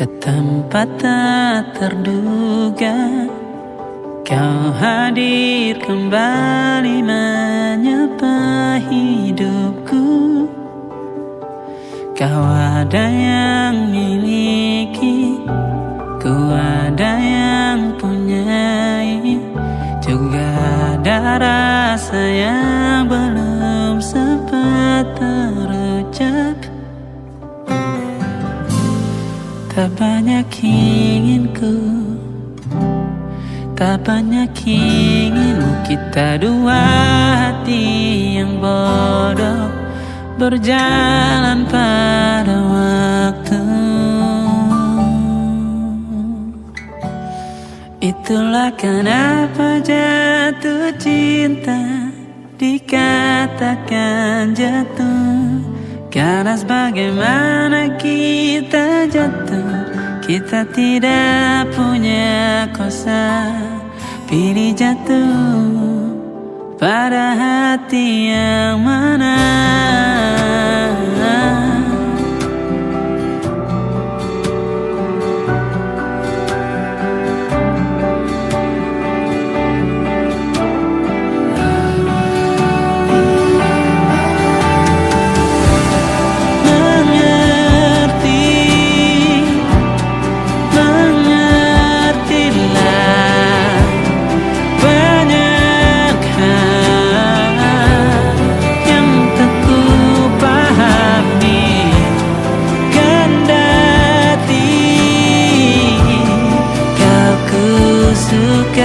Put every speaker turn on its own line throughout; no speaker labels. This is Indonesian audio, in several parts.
ke tempat tak terduga. Kau hadir kembali menyapa hidupku. Kau ada yang miliki, ku ada yang punyai. Juga ada rasa yang belum sempat terucap. Tak banyak inginku, tak banyak inginmu. Kita dua hati yang bodoh berjalan pada waktu. Itulah kenapa jatuh cinta dikatakan jatuh. Karena sebagaimana kita jatuh, kita tidak punya kuasa. Pilih jatuh pada hati yang mana.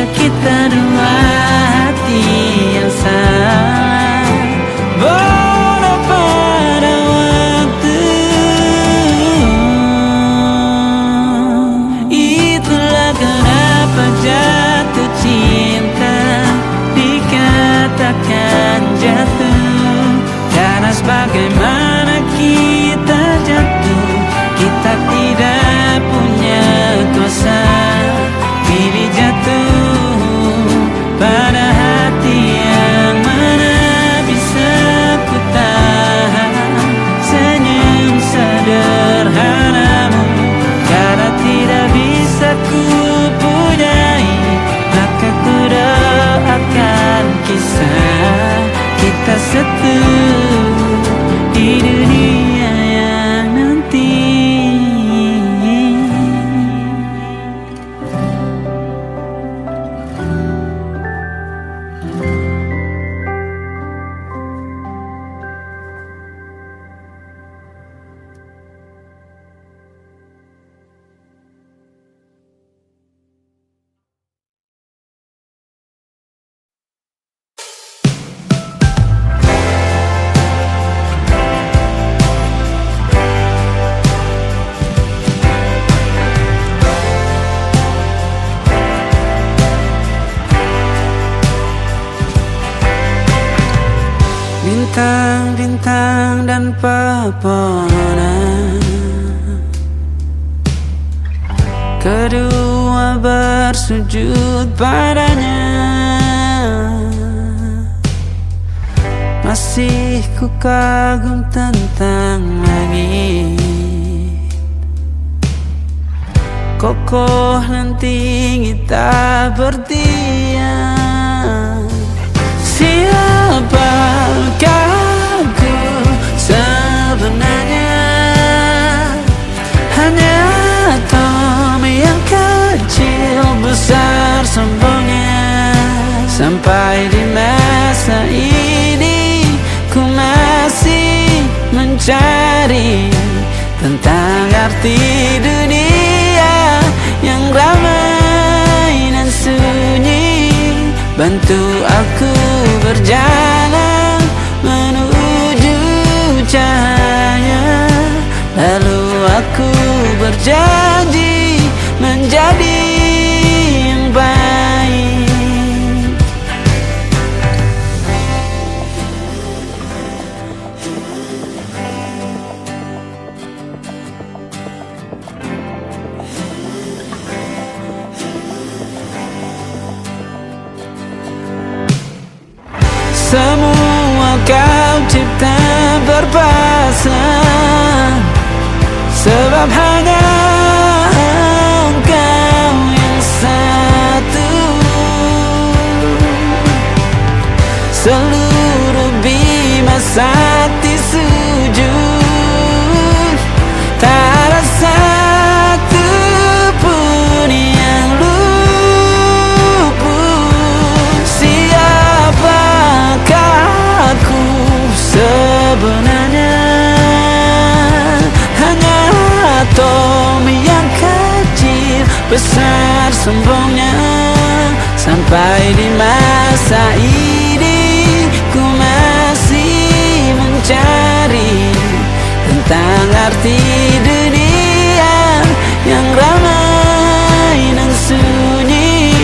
Kita dua hati yang sama, bodoh pada waktu. Itulah kenapa jatuh cinta dikatakan jatuh. Karena sebagaimana kita jatuh, kita tidak punya kuasa. Pilih jatuh pada hati yang mana. Bisa ku tahan senyum sederhanamu. Karena tidak bisa ku punyai, maka ku doakan kisah kita satu di dunia yang nanti. Bintang-bintang dan pepohonan, kedua bersujud padanya. Masih ku kagum tentang langit, kokoh dan tinggi tak bertiang. Siapakah aku sebenarnya? Hanya atom yang kecil besar sombongnya. Sampai di masa ini ku masih mencari tentang arti dunia yang ramai dan sunyi. Bantu aku berjalan menuju cahaya. Lalu aku berjanji menjadi yang baik. Semua kau cipta berpasang, sebab hanya Tommy yang kecil, besar sombongnya. Sampai di masa ini ku masih mencari tentang arti dunia yang ramai dan sunyi.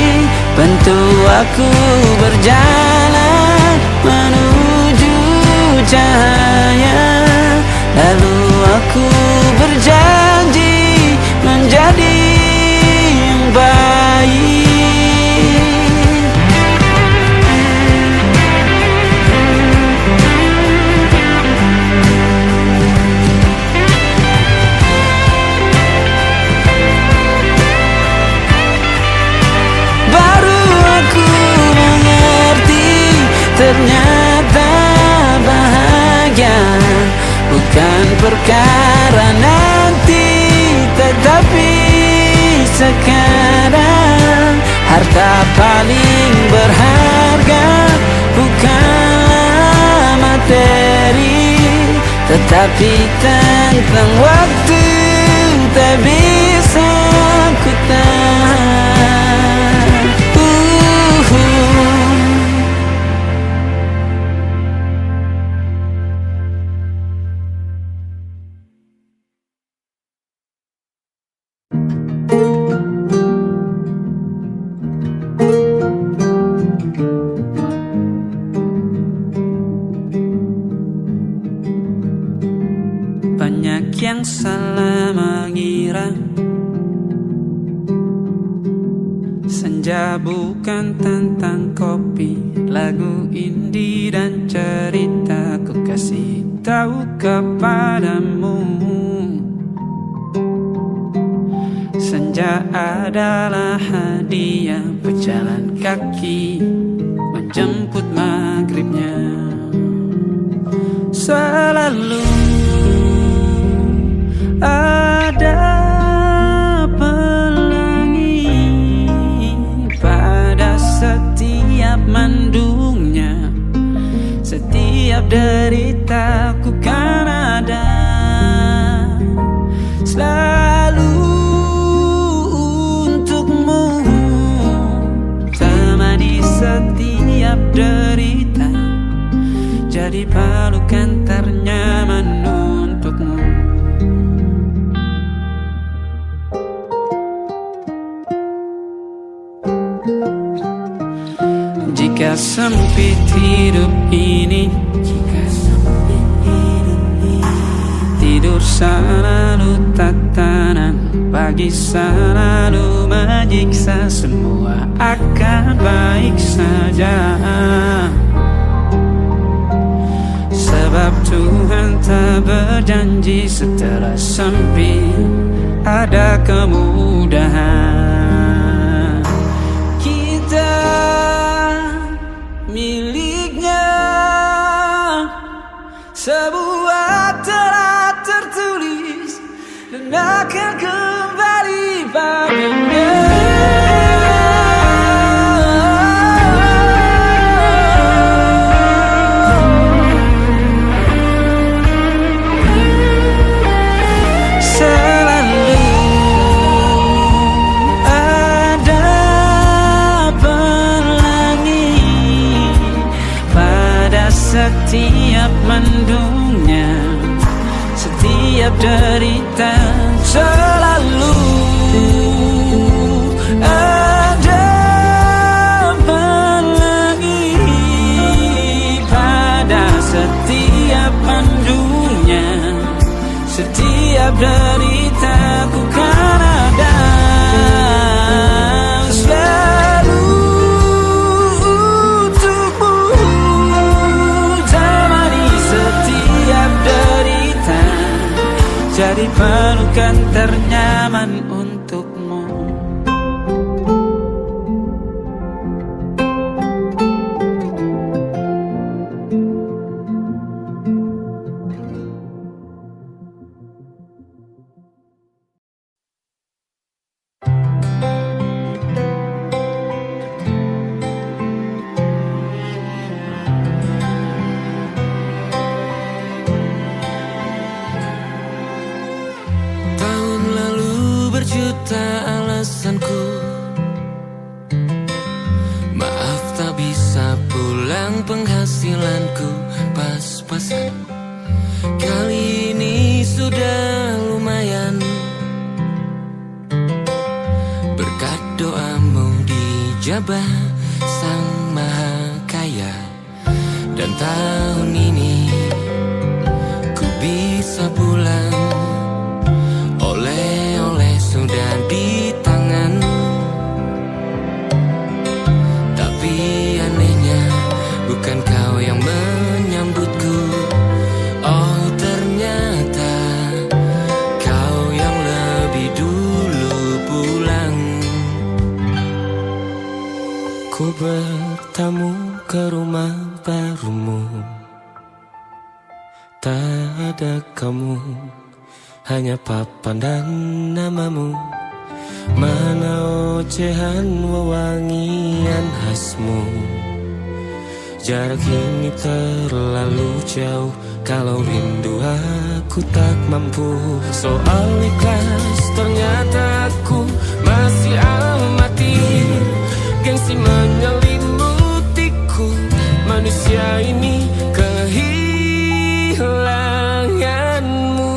Bantu aku berjalan menuju cahaya, lalu aku berjanji menjadi yang baik. Baru aku mengerti, ternyata bahagia bukan perkara nanti, tetapi sekarang. Harta paling berharga bukanlah materi, tetapi tentang waktu tak bisa ku tahan. Banyak yang salah mengira senja bukan tentang kopi, lagu indie dan cerita. Ku kasih tahu kepadamu, senja adalah hadiah pejalan kaki menjemput maghribnya. Selalu ada pelangi pada setiap mendungnya. Setiap derita ku kan ada selalu untukmu, temani setiap derita, jadi pelukan ternyaman untukmu. Jika sempit hidup ini, tidur selalu tatanan, pagi selalu menyiksa, semua akan baik saja. Sebab Tuhan tak berjanji setelah sempit ada kemudahan. Kita miliknya sebuah telah tertulis dan akan kembali padanya. Setiap mendungnya, setiap derita, selalu ada pelangi pada setiap mendungnya. Setiap derita ku kan ada selalu untukmu, jadi pelukan ternyaman untukmu.
berjuta alasanku. Maaf tak bisa pulang, penghasilanku pas-pasan. Kali ini sudah lumayan, berkat doamu dijabah Sang Maha Kaya. Dan tahun ini ku bisa pulang, oleh-oleh sudah di tangan. Tapi anehnya bukan kau yang menyambutku. Oh ternyata kau yang lebih dulu pulang. Ku bertamu ke rumah barumu, tak ada kamu, hanya papan dan namamu. Mana ocehan wewangian khasmu. Jarak ini terlalu jauh, kalau rindu aku tak mampu. Soal ikhlas ternyata aku masih amati. Gengsi menyelimutiku, manusia ini kehilanganmu.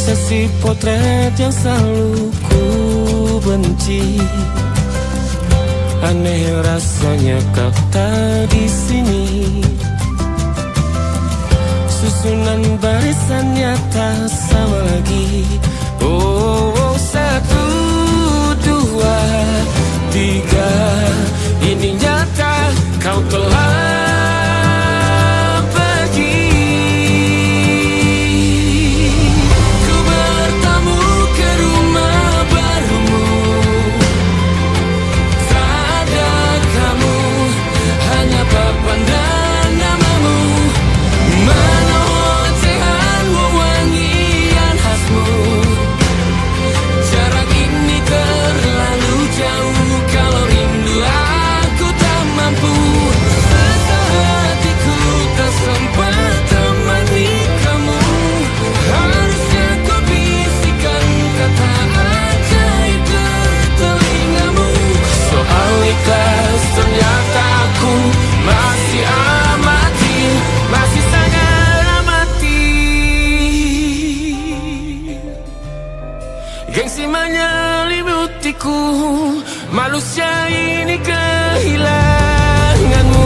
Sesi potret yang selalu ku benci. Aneh rasanya kau tak di sini. Susunan barisannya tak sama lagi. Oh, 1, 2, 3. Ini nyata kau telah ternyata aku masih amati, masih sangat amati. Gengsi menyelimutiku, manusia ini kehilanganmu.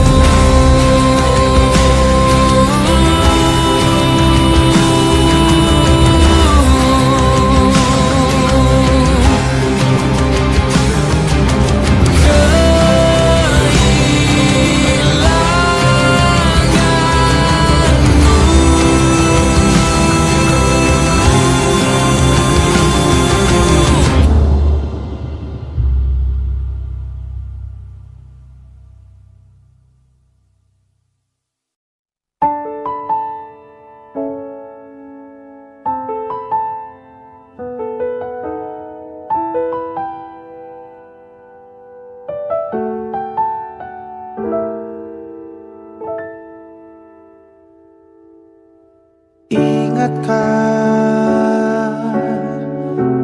Ingatkah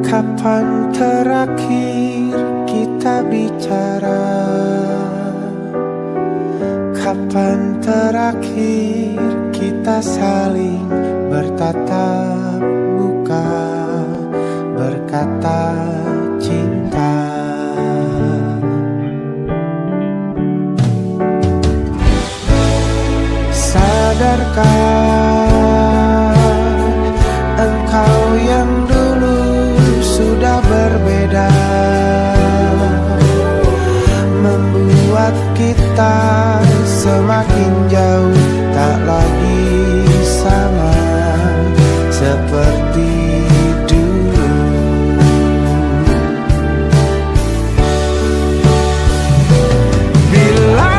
kapan terakhir kita bicara? Kapan terakhir kita saling bertatap muka, berkata cinta? Sadarkah engkau yang dulu sudah berbeda, membuat kita semakin jauh, tak lagi sama seperti dulu. Bila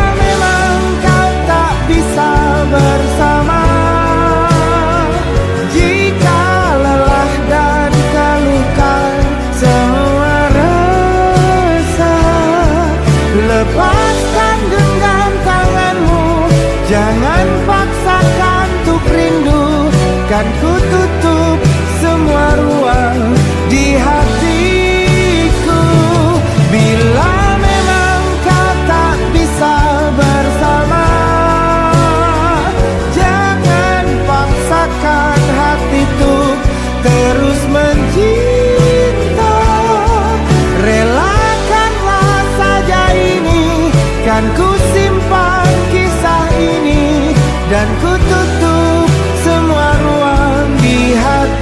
lepaskan genggam tanganmu, jangan paksakan untuk rindu. Kan ku tutup semua ruang di hatiku. Bila memang kau tak bisa bersama, jangan paksakan hati tuh terus mencinta. Relakanlah saja ini, kan ku simpan kisah ini, dan ku tutup semua ruang di hatiku.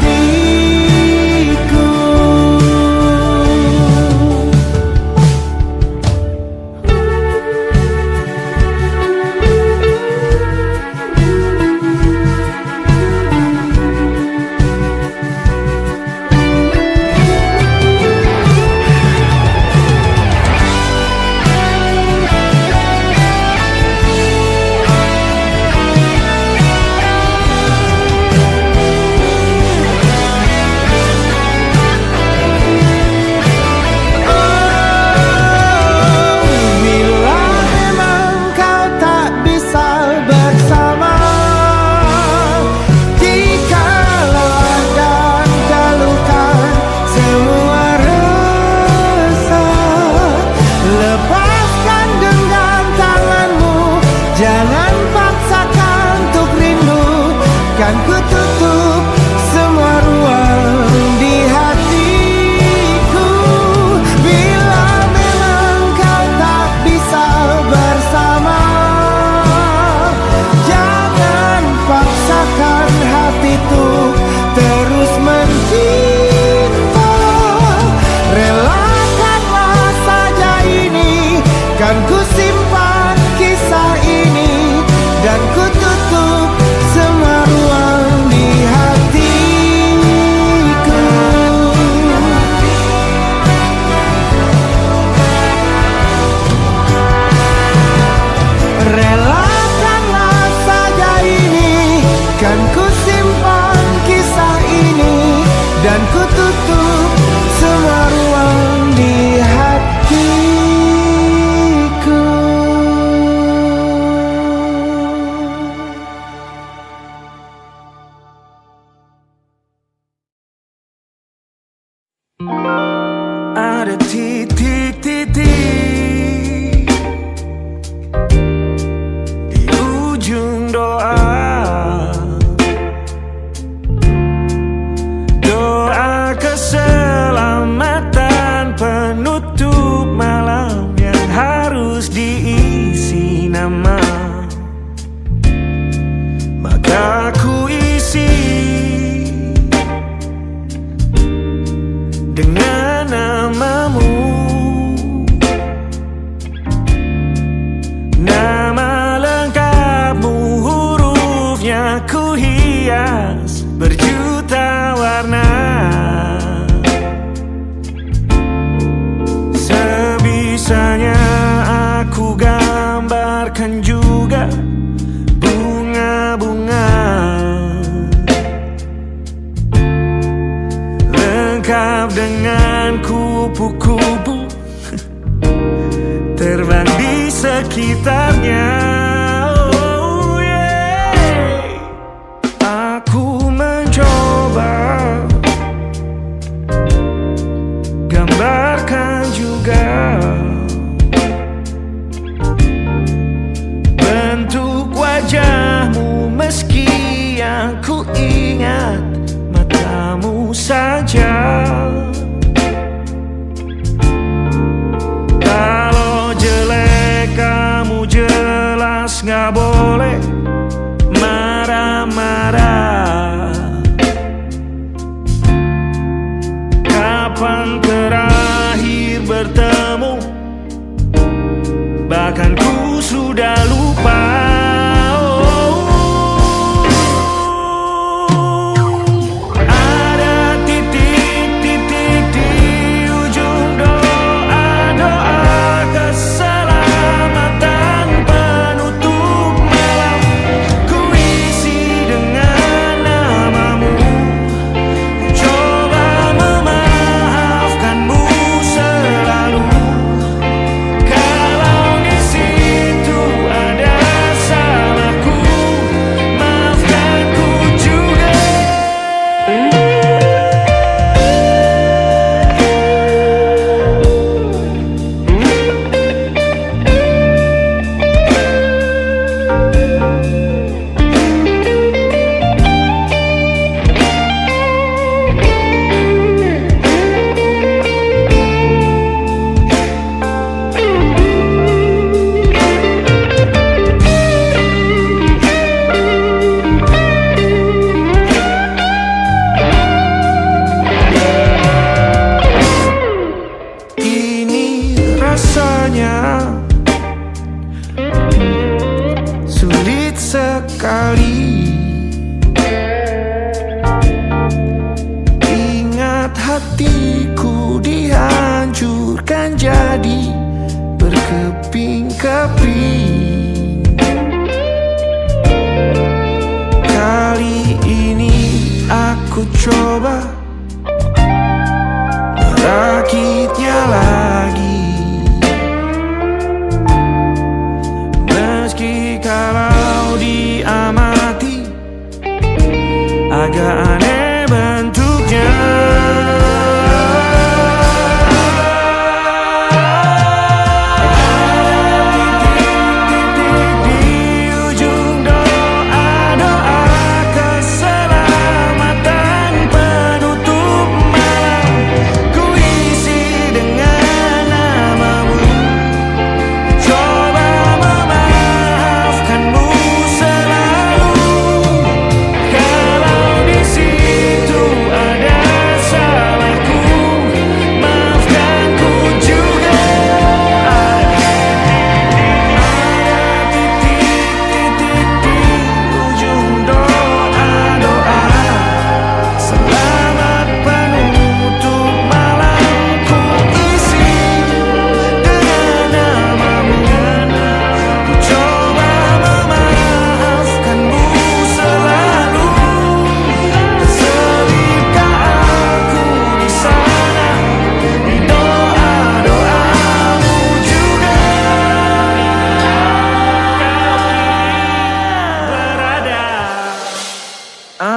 Jangan paksakan untuk rindu, kan ku tutup semua ruang di hatiku. Bila memang kau tak bisa bersama, jangan paksakan hatiku terus mencinta. Relakanlah saja ini, kan ku simpan kisah ini, dan ku tutup semua ruang di hatiku. Relakanlah saja ini, kan ku simpan kisah ini, dan ku tutup semua ruang di hatiku.
Ada titik-titik di ujung doa, doa keselamatan penutup malam yang harus diisi nama. Maka ku isi dengan namamu, nama lengkapmu, hurufnya ku hias berjuta warna. Sebisanya aku gambarkan juga bunga-bunga, lengkap dengan kupu-kupu terbang di sekitarnya. Oh yeah. Aku mencoba gambarkan juga bentuk wajahmu, meski yang ku ingat matamu saja. Kalau jelek kamu jelas gak boleh marah-marah. Kapan terakhir bertemu, bahkan ku sudah lupa.
Kalau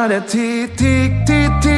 ada titik-titik.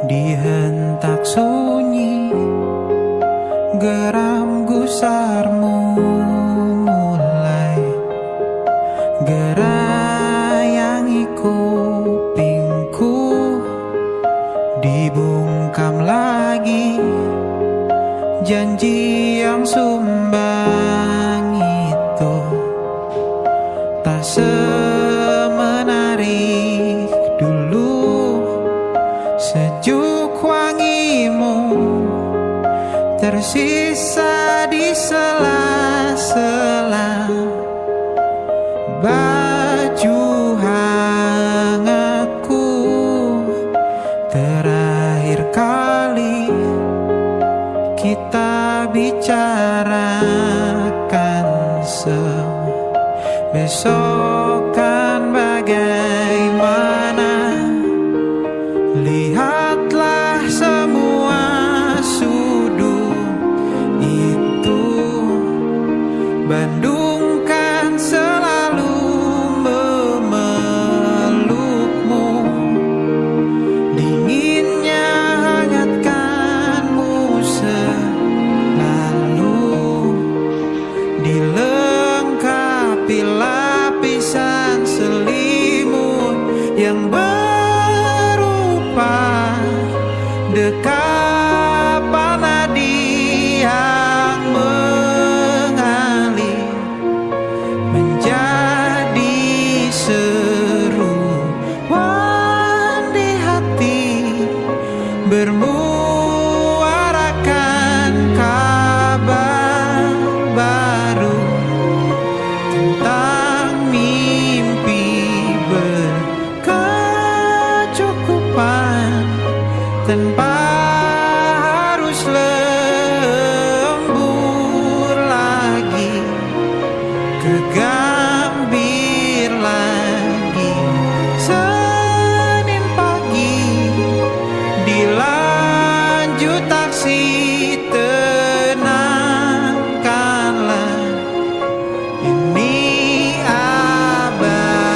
Dihentak sunyi, geram gusarmu mulai gerayangi kupingku, dibungkam lagi janji yang sumbang itu tak semenarik dulu. Sejuk wangimu tersisa di sela-sela baju hangatku. Terakhir kali kita bicara Besok kan bagaimana? Lihatlah semua sudut itu. Bandung kan selalu memelukmu. Dinginnya hangatkanmu selalu. Dilengkapi lapisan selimut yang berupa dekapan nadi yang mengalir menjadi seruan di hati, bermuarakan kabar baru tentang mimpi berkecukupan tanpa harus lembur lagi, kegambir lagi. Senin pagi dilanjut taksi, tenangkanlah, ini abadi.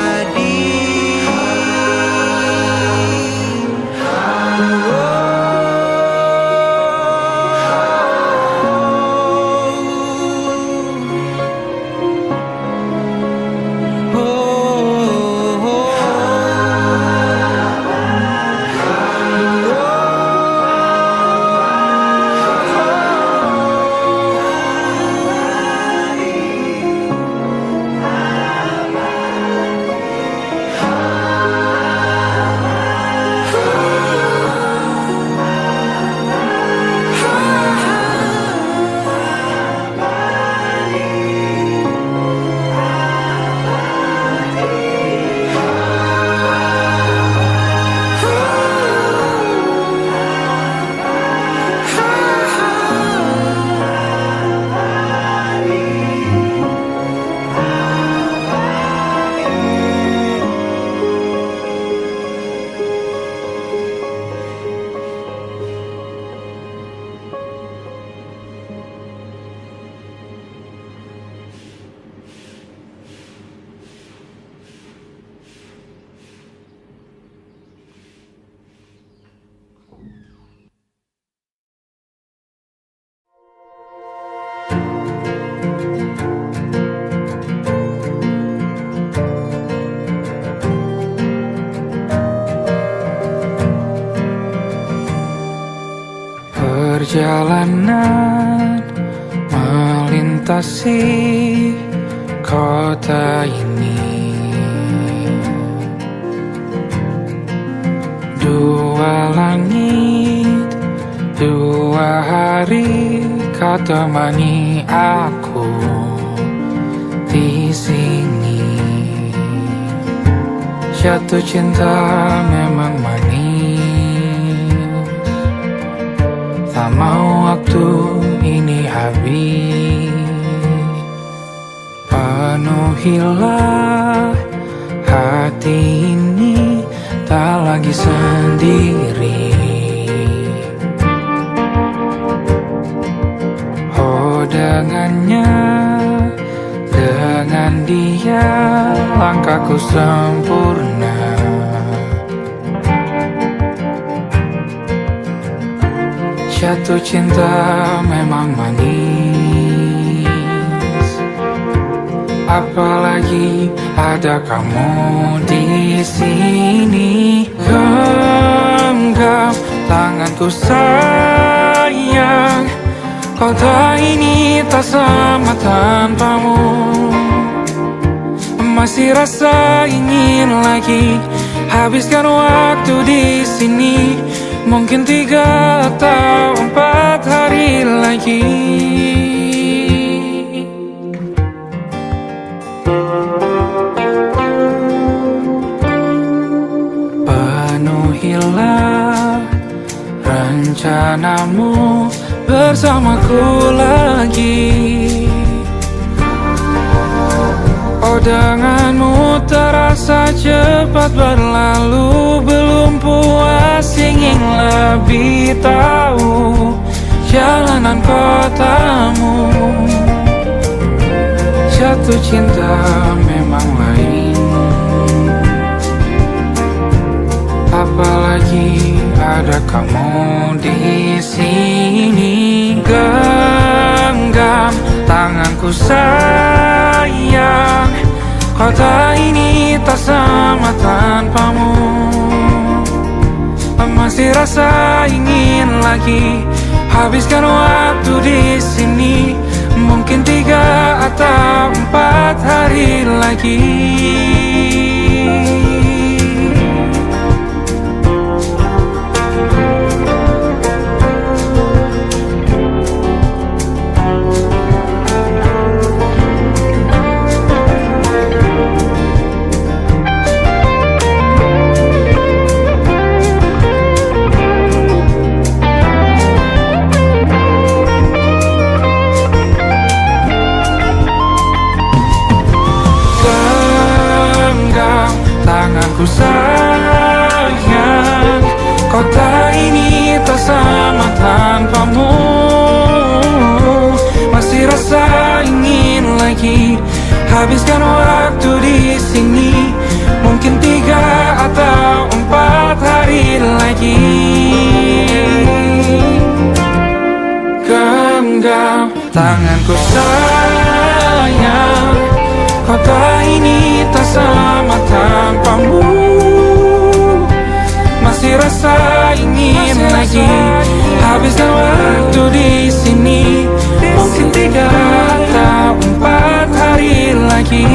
Perjalanan melintasi kota ini, dua langit, dua hari kau temani aku di sini. Jatuh cinta memang manis, tak mau waktu ini habis. Penuhilah hati ini, tak lagi sendiri. Oh dengannya, dengan dia langkahku sempurna. Jatuh cinta memang manis, apalagi ada kamu di sini. Genggam tanganku sayang, kota ini tak sama tanpamu. Masih rasa ingin lagi habiskan waktu di sini. Mungkin 3 atau 4 hari lagi. Penuhilah rencanamu bersamaku lagi. Oh Kau denganmu terasa cepat berlalu, belum puas ingin lebih tahu jalanan kotamu. Jatuh cinta memang lain, apalagi ada kamu di sini. Genggam tanganku sayang, kota ini tak sama tanpamu. Masih rasa ingin lagi habiskan waktu di sini, mungkin 3 atau 4 hari lagi. Tanganku sayang, kota ini tak sama tanpamu. Masih rasa ingin lagi habiskan waktu di sini, mungkin 3 atau 4 hari lagi. Genggam tanganku sayang, kota ini tak sama tanpamu. Masih rasa ingin lagi habiskan waktu di sini, mungkin 3 atau 4 hari lagi.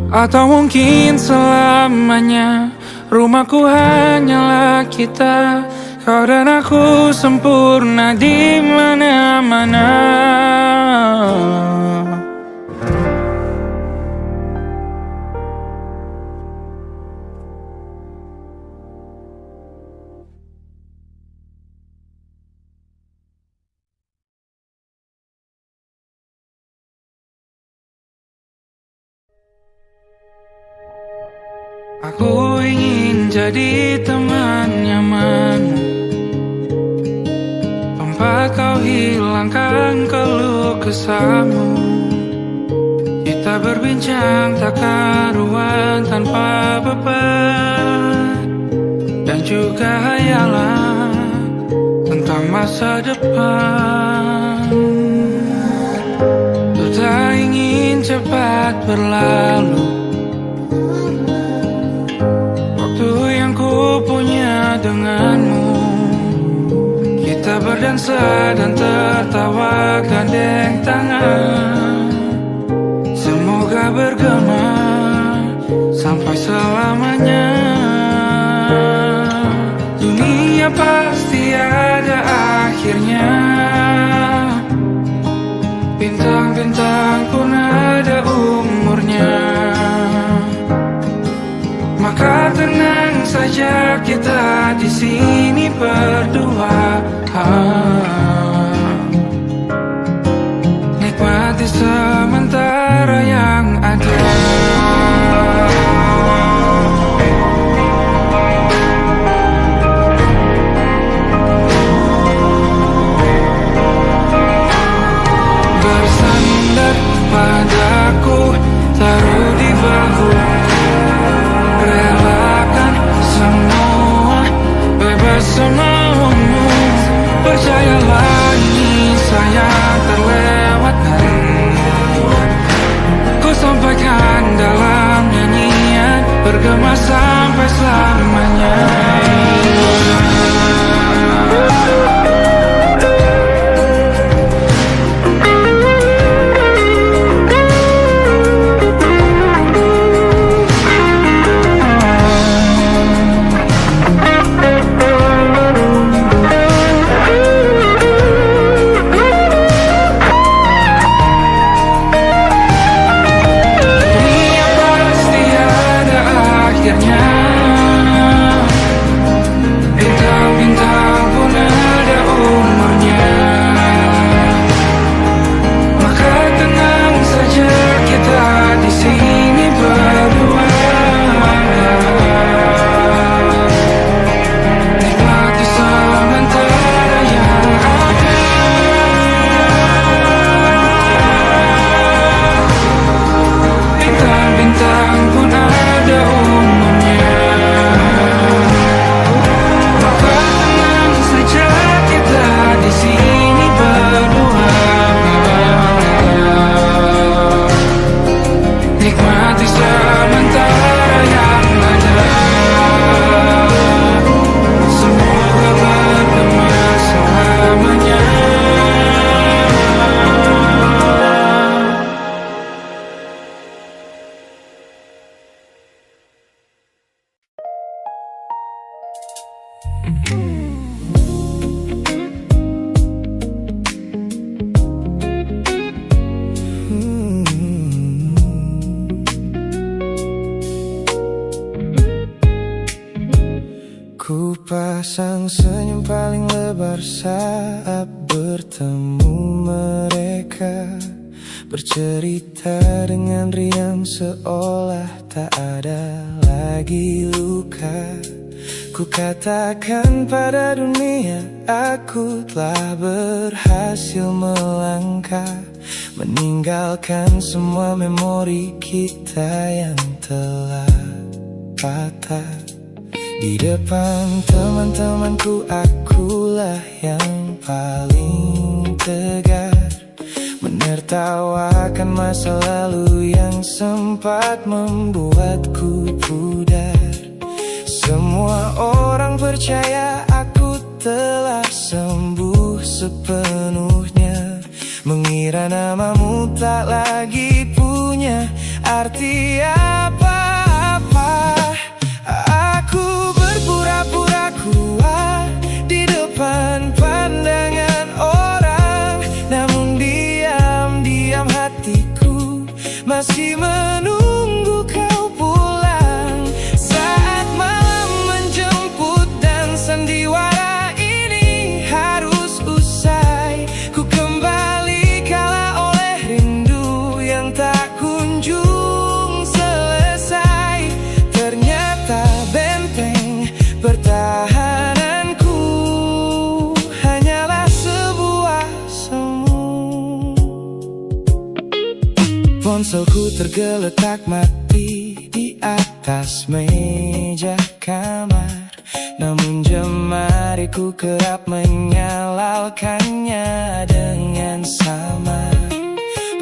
Atau mungkin selamanya rumahku hanyalah kita, kau dan aku sempurna di mana-mana. Aku ingin jadi teman nyamanmu, tempat kau hilangkan keluh kesahmu. Kita berbincang tak karuan tanpa beban, dan juga hayalan tentang masa depan. Ku tak ingin cepat berlalu yang ku punya denganmu. Kita berdansa dan tertawa gandeng tangan, semoga bergema sampai selamanya. Dunia pasti ada akhirnya, bintang-bintang pun ada umurnya. Maka tenang saja kita di sini berdua, nikmati sementara yang ada. Bersandar padaku, taruh di bahu, relakan semua, bebas semaumu. Percayalah ini sayang terlewatkan, ku sampaikan dalam nyanyian, bergema sampai selamanya. Dunia pasti ada akhirnya,
pasang senyum paling lebar saat bertemu mereka, bercerita dengan riang seolah tak ada lagi luka. Ku katakan pada dunia aku telah berhasil melangkah, meninggalkan semua memori kita yang telah patah. Di depan teman-temanku akulah yang paling tegar, menertawakan masa lalu yang sempat membuatku pudar. Semua orang percaya aku telah sembuh sepenuhnya, mengira namamu tak lagi punya arti apa-apa. Aku berpura-pura kuat di depan pandangan orang, namun diam-diam hatiku masih menunggu kau pulang. Saat malam menjemput dan sandiwara ini harus usai, ku kembali kala oleh rindu yang tak kunjung selesai. Ternyata benteng pertahananku hanyalah sebuah semu. Ponselku tergeletak mati di atas meja kamar, namun jemariku kerap menyalakannya dengan samar.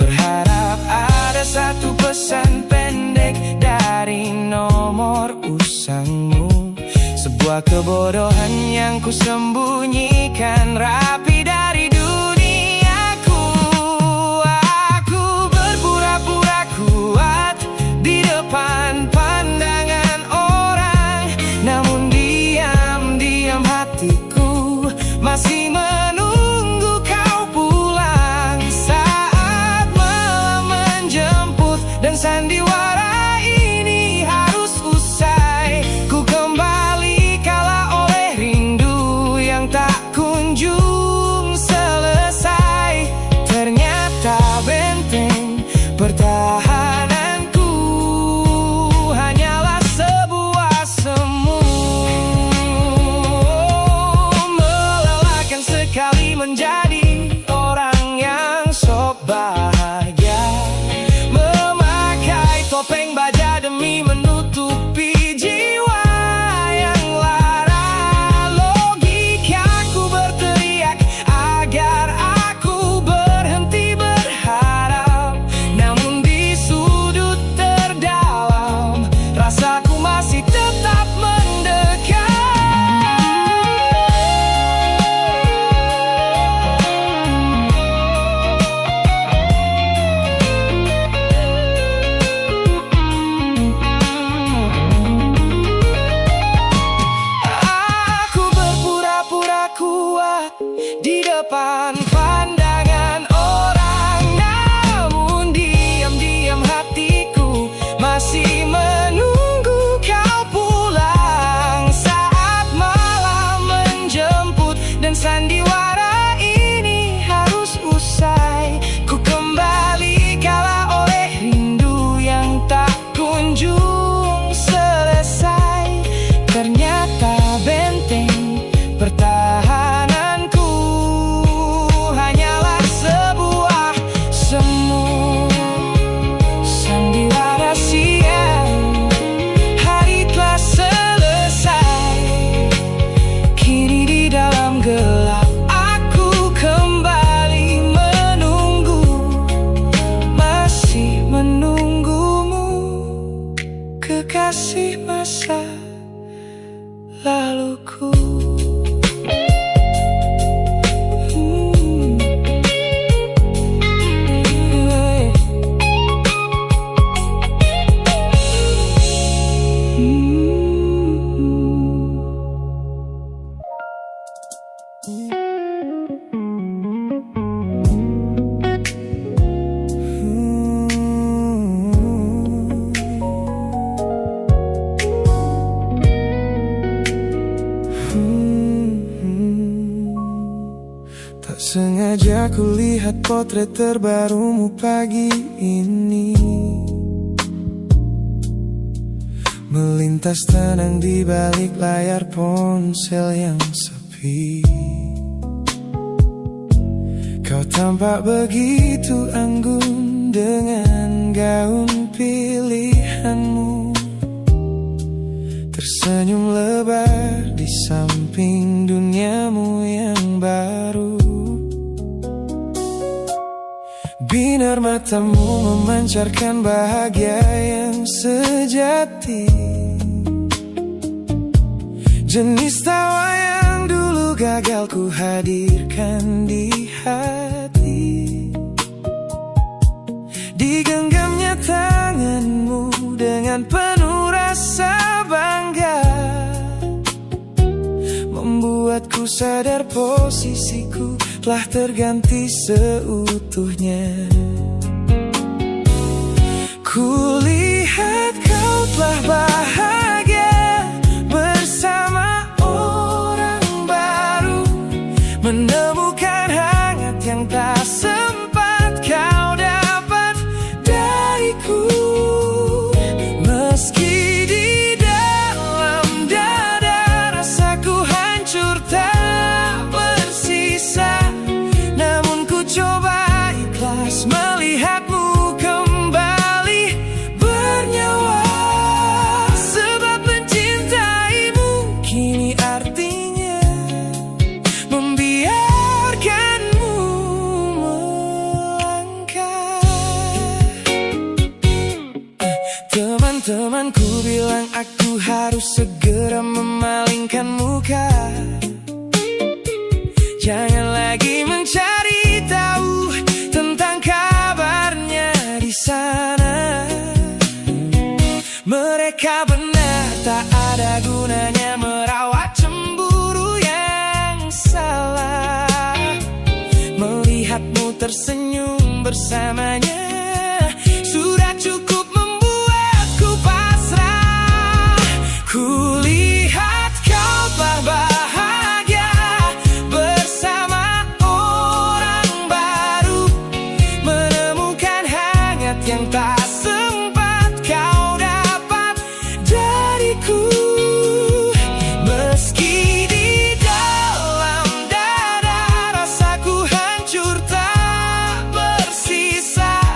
Berharap ada satu pesan pendek dari nomor usangmu, sebuah kebodohan yang ku sembunyikan rapi dari duniaku. Aku berpura-pura kuat di depan pandangan orang, namun diam-diam hatiku masih menunggu kau pulang. Saat malam menjemput dan sandiwara ini harus usai, ku kembali kala oleh rindu yang tak kunjung selesai. Ternyata benteng pertahananku hanyalah sebuah semu. Melelahkan sekali menjadi orang yang sok bahagia, memakai topeng baja demi menutupi jiwa yang lara. Logikaku berteriak agar aku berhenti berharap, namun di sudut terdalam rasaku masih tetap mendekat. Aku berpura-pura kuat di depan pandangan orang, namun diam-diam hatiku masih menunggu kau pulang. Saat malam menjemput dan sandiwara ini harus usai, ku kembali kala oleh rindu yang tak kunjung selesai. Ternyata benteng pertahananku hanyalah sebuah semu. Sandiwara siang, hari telah selesai. Kini di dalam gelap aku kembali menunggu, masih menunggumu, kekasih masa laluku. saja kulihat potret terbarumu pagi ini, melintas tenang di balik layar ponsel yang sepi. Kau tampak begitu anggun dengan gaun pilihanmu, tersenyum lebar di samping duniamu yang baru. Binar matamu memancarkan bahagia yang sejati, jenis tawa yang dulu gagal ku hadirkan di hati. Digenggamnya tanganmu dengan penuh rasa bangga, membuatku sadar posisiku telah terganti seutuhnya. Kulihat kau telah bahagia bersama orang baru, menemukan hangat yang tak sempat kau dapat dariku. Meski di dalam dada rasaku hancur tak bersisa, namun ku coba ikhlas melihatmu kembali bernyawa. Sebab mencintaimu kini artinya membiarkanmu melangkah. Teman-temanku bilang aku harus segera memalingkan muka, jangan lagi mencari tahu tentang kabarnya di sana. Mereka benar, tak ada gunanya merawat cemburu yang salah. Melihatmu tersenyum bersamanya sudah cukup membuatku pasrah. Kulihat kau telah bahagia bersama orang baru, menemukan hangat yang tak sempat kau dapat dariku. Meski di dalam dada rasaku hancur tak bersisa,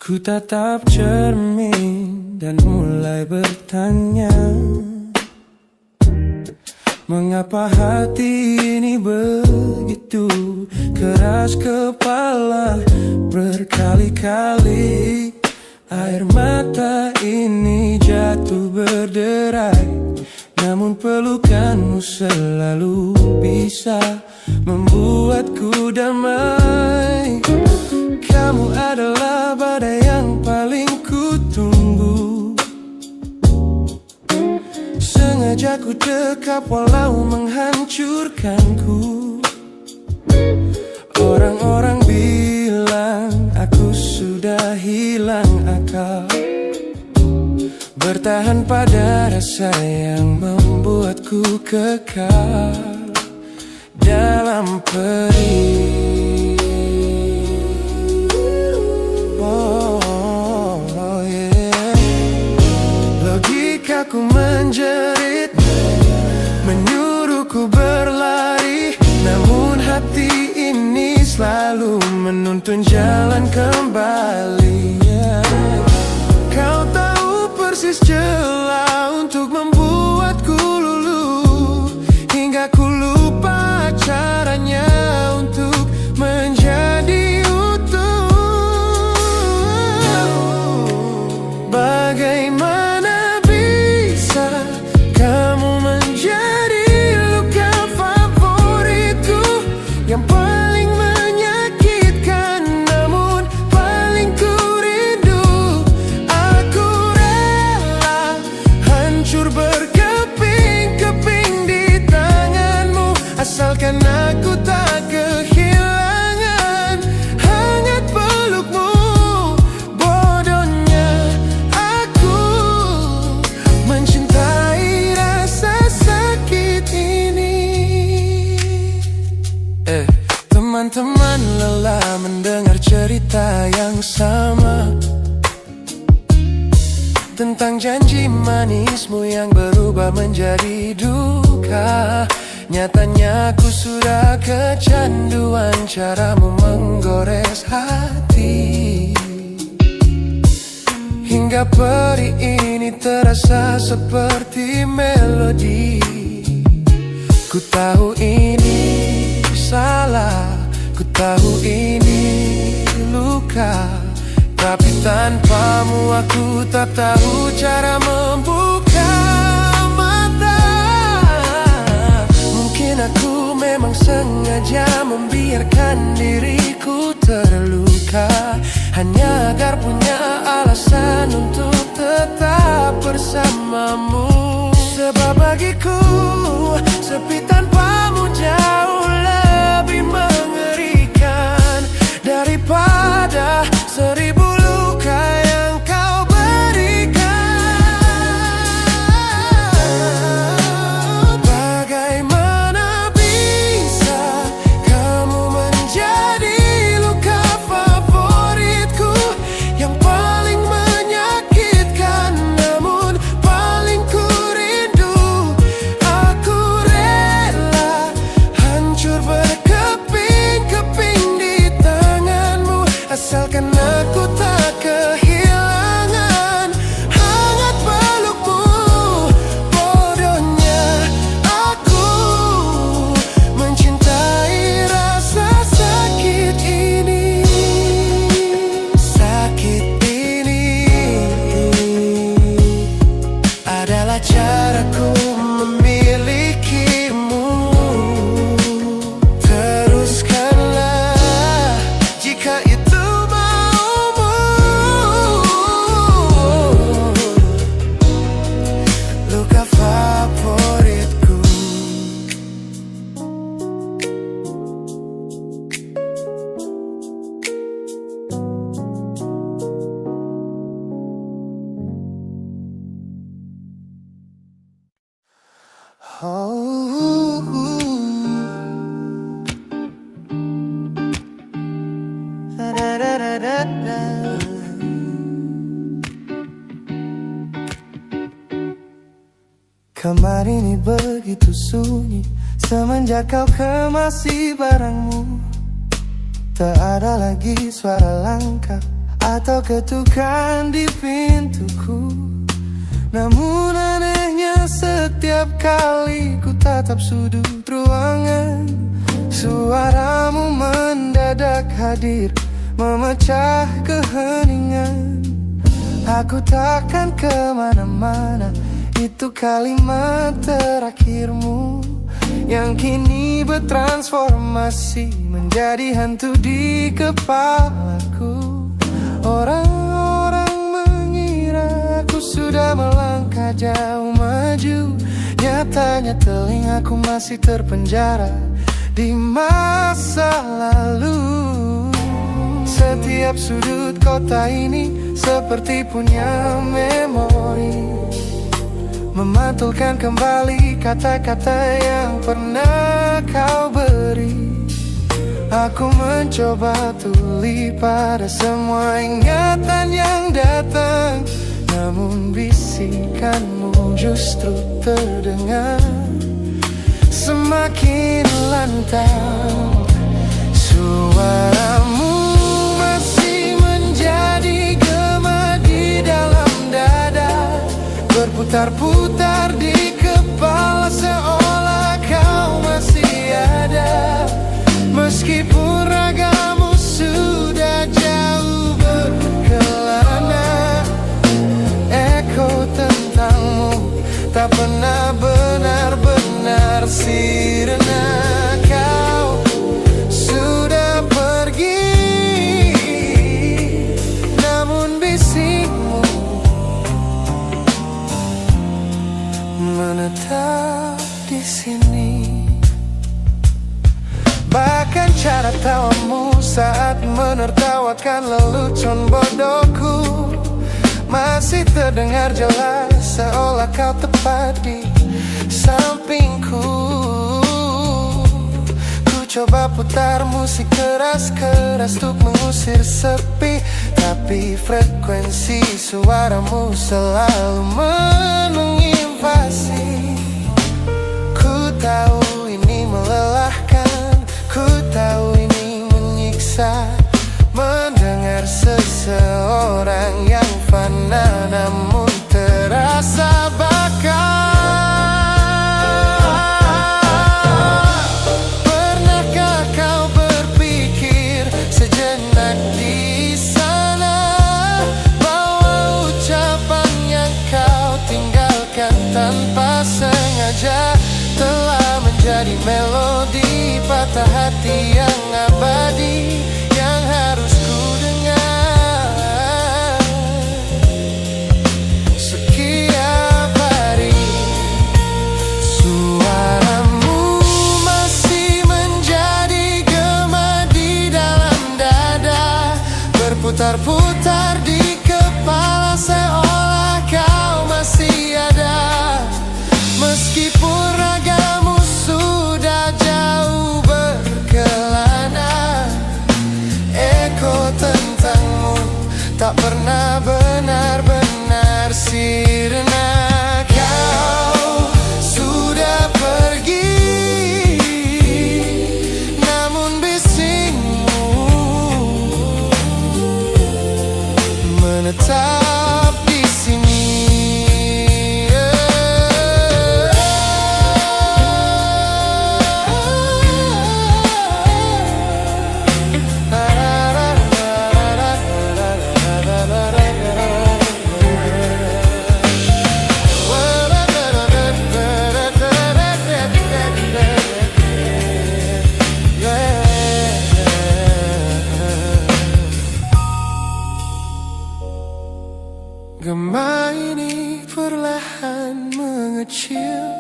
Ku tatap cermin dan mulai bertanya, mengapa hati ini begitu keras kepala? Berkali-kali air mata ini jatuh berderai, namun pelukanmu selalu bisa membuatku damai. Kamu adalah badai yang paling ku tunggu, sengaja ku dekap walau menghancurkanku. Orang-orang bilang aku sudah hilang akal, bertahan pada rasa yang membuatku kekal dalam perih. Oh, yeah. Logikaku menjerit, menyuruhku berlari, namun hati ini selalu menuntun jalan kembali. Kau tahu persis celah untuk membuatku luluh, hingga ku lupa caranya untuk menjadi utuh. Bagaimana bisa kamu menjadi luka favoritku, yang paling menyakitkan namun paling ku rindu. Aku rela hancur berkeping-keping di tanganmu, asalkan aku tak kehilangan hangat pelukmu. Bodohnya aku mencintai rasa sakit ini. Teman-teman lelah mendengar cerita yang sama, tentang janji manismu yang berubah menjadi duka. Nyatanya aku sudah kecanduan caramu menggores hati, hingga perih ini terasa seperti melodi. Ku tahu ini salah, ku tahu ini luka, tapi tanpamu aku tak tahu cara membuka mata. Mungkin aku memang sengaja membiarkan diriku terluka, hanya agar punya alasan untuk tetap bersamamu. Sebab bagiku sepi tanpamu jauh lebih mengerikan daripada 1000 luka yang kau berikan. Bagaimana bisa kamu menjadi luka favoritku, yang paling menyakitkan namun paling ku rindu. Aku rela hancur berkeping-keping di tanganmu, asalkan aku tak kehilangan hangat pelukmu. Bodohnya aku mencintai rasa sakit ini. Sakit ini adalah caraku memilikimu. Teruskanlah jika itu maumu. Luka favoritku. Kamar ini begitu sunyi semenjak kau kemasi barangmu. Tak ada lagi suara langkah atau ketukan di pintuku. Namun anehnya setiap kali ku tatap sudut ruangan, suaramu mendadak hadir, memecah keheningan. Aku takkan kemana-mana, itu kalimat terakhirmu yang kini bertransformasi menjadi hantu di kepalaku. Orang-orang mengira aku sudah melangkah jauh maju, nyatanya telingaku masih terpenjara di masa lalu. Setiap sudut kota ini seperti punya memori, memantulkan kembali kata-kata yang pernah kau beri. Aku mencoba tuli pada semua ingatan yang datang, namun bisikanmu justru terdengar semakin lantang. Suaramu masih menjadi gema di dalam dada, berputar-putar di kepala seolah kau masih ada. Meskipun ragamu sudah jauh berkelana, eko tentangmu tak pernah benar-benar sirna. Kau sudah pergi, namun bisikmu menetap di sini. Bahkan cara tawamu saat menertawakan lelucon bodohku masih terdengar jelas, seolah kau tepat di sampingku. Ku coba putar musik keras-keras untuk mengusir sepi, tapi frekuensi suaramu selalu menginvasi. Ku tahu ini melelahkan, ku tahu ini menyiksa, mendengar seseorang yang fana namun terasa bakal. Pernahkah kau berpikir sejenak di sana bahwa ucapan yang kau tinggalkan tanpa sengaja telah menjadi melodi patah hati yang abadi yang harus ku dengar setiap hari. Suaramu masih menjadi gema di dalam dada, berputar-putar di kepala seolah kau masih ada. Meskipun ragamu sudah jauh berkelana, eko tentangmu tak pernah benar-benar sirna. Kau sudah pergi, namun bisikmu menetap di sini. Gema ini perlahan mengecil,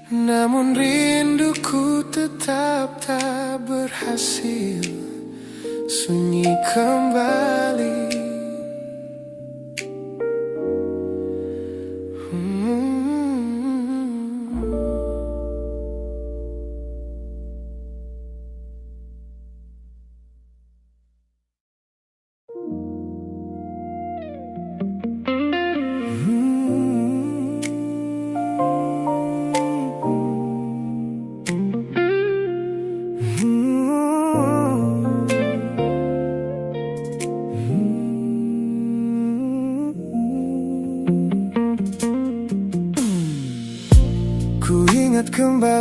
namun rinduku tetap tak berhasil sunyi kembali.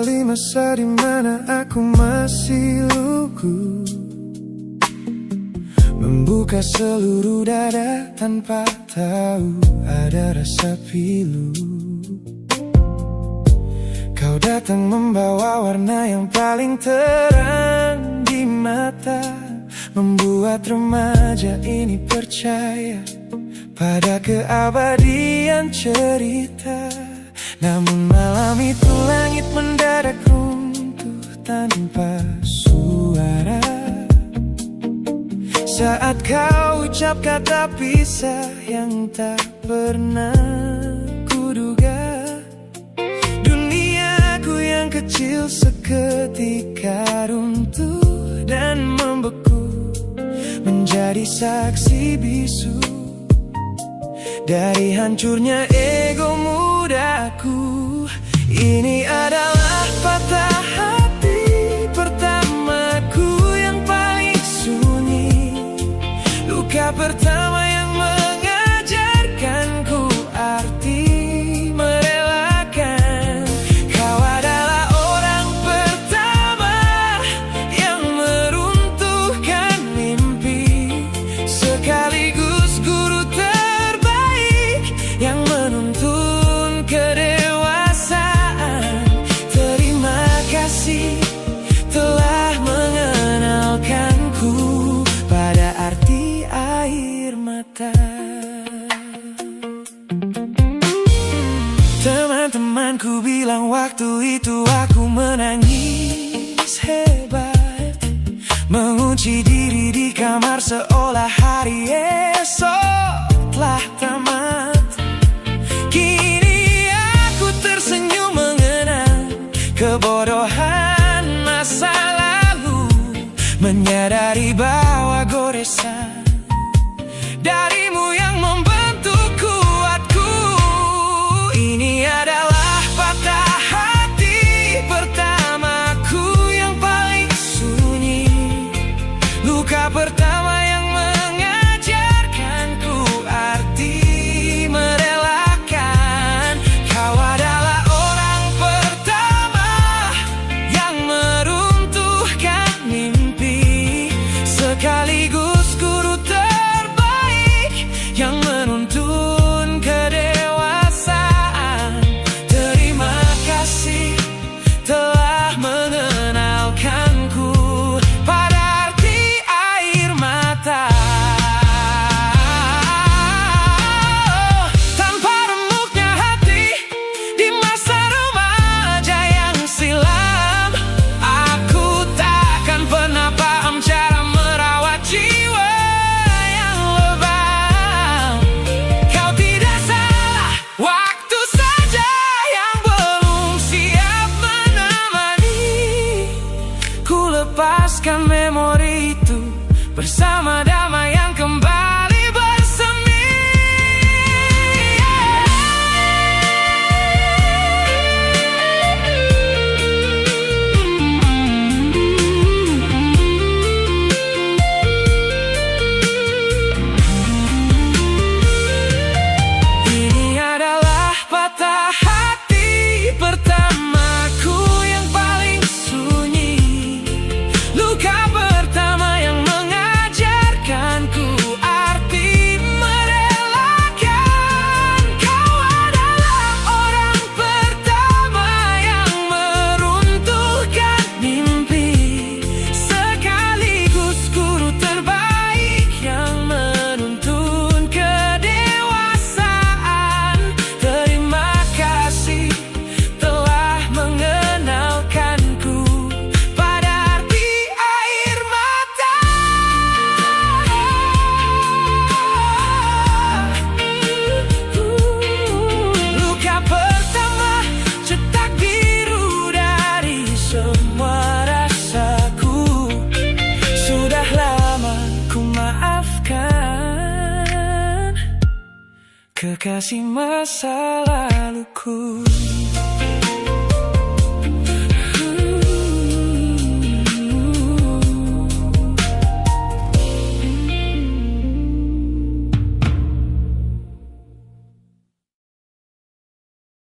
kembali masa dimana aku masih lugu, membuka seluruh dada tanpa tahu ada rasa pilu. Kau datang membawa warna yang paling terang di mata, membuat remaja ini percaya pada keabadian cerita. Namun malam itu langit mendadak runtuh tanpa suara saat kau ucap kata pisah yang tak pernah kuduga. Duniaku yang kecil seketika runtuh dan membeku, menjadi saksi bisu dari hancurnya ego mudaku. Ini adalah patah hati pertamaku yang paling sunyi, luka pertama yang mengajarkanku arti merelakan. Kau adalah orang pertama yang meruntuhkan mimpi, sekaligus guru terbaik yang menuntun kedewasaan. Terima kasih telah mengenalkanku pada arti air mata. Teman-temanku bilang waktu itu aku menangis hebat, mengunci diri di kamar seolah hari esok telah tamat. Kini aku tersenyum mengenang kebodohan masa lalu, menyadari bahwa goresan darimu yang membentuk kuatku. Ini adalah patah hati pertamaku yang paling sunyi, luka pertama yang mengajarkanku arti merelakan. Kau adalah orang pertama yang meruntuhkan mimpi, sekaligus guru terbaik yang menuntun kedewasaan. Terima kasih telah mengenalkanku pada arti air mata. Tanpa remuknya hati di masa remaja yang silam, aku takkan pernah paham cara merawat jiwa yang lebam. Kau tidak salah, waktu saja yang belum siap menemani. Ku lepaskan memori itu bersama damai yang kembali bersemi. Ini adalah patah hati pertamaku yang paling sunyi, luka pertama yang mengajarkanku arti merelakan. Kau adalah orang pertama yang meruntuhkan mimpi, sekaligus guru terbaik yang menuntun kedewasaan. Terima kasih telah mengenalkanku pada arti air mata. Luka pertama cetak biru dari semua rasaku. Sudah lama ku maafkan kekasih masa laluku.